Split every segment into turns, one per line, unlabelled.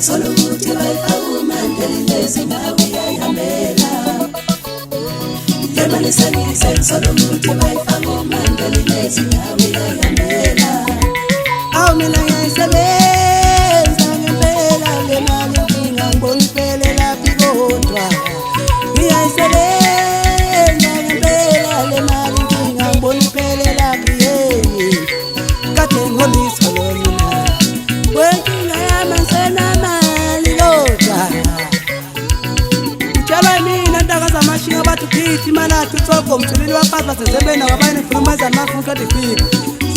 solo ukuthi bayifaka nawe uyayihambela Yemani sengise solo ukuthi bayifaka nawe uyayihambela Awu mina ngiyayisebenza ngempela le mali inkinga ngibona iphelela phi kodwa Ngiyayisebenza ngempela le mali inkinga ngibona iphelela phi yini Kade ngolisa lo mina Wenkinga yami angisenamali kodwa Utshela mina ntaka zamashinga bathi ukithi imalathi uthoko umthulili wafazi basezembeni wabayini fulumeza mafunka difika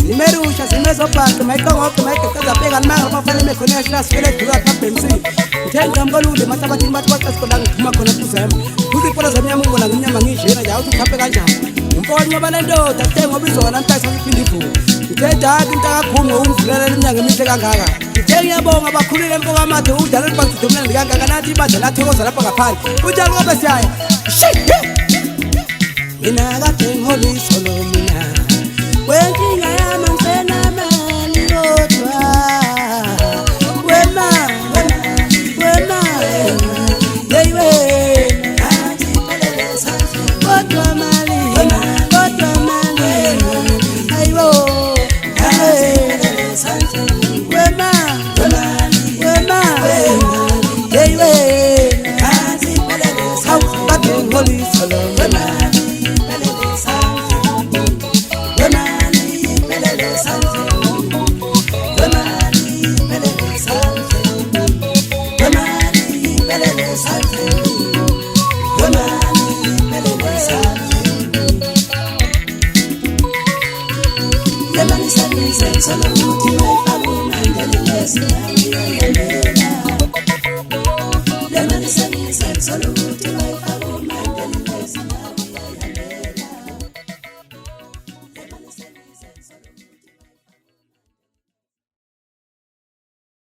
Zimerusha zimezobhaka mayikongoke mayigqeza bheka nimanga bafanele mekhona yashila sifele dura kaphensi Uthenga mkolule mathabathini bathi baqasiqola ngiphuma khona kuzema Kuzipola zamnyama ngibona ngimnyama ngijena nje awuthi ukhaphe kanjani Umfowethu ngoba lendoda thenga obizona mntaka saphinde ivuka Ngithenda intaka khungo umvulela iminyaka emihle kangaka Ngiyabonga abakhulile empoka amathe udala libangidumela ndikangaka nathi ibandla lathokoza lapha ngaphandle Unjani ngobe siyaya Mina kade ngoliso lo mina Wenkinga yami angisenamali kodwa Wema Hey wena Kodwa mali Ayiwo Wema Hey wena Kade ngoliso lo mina Yemani sengise solo ukuthi bayifaka nawe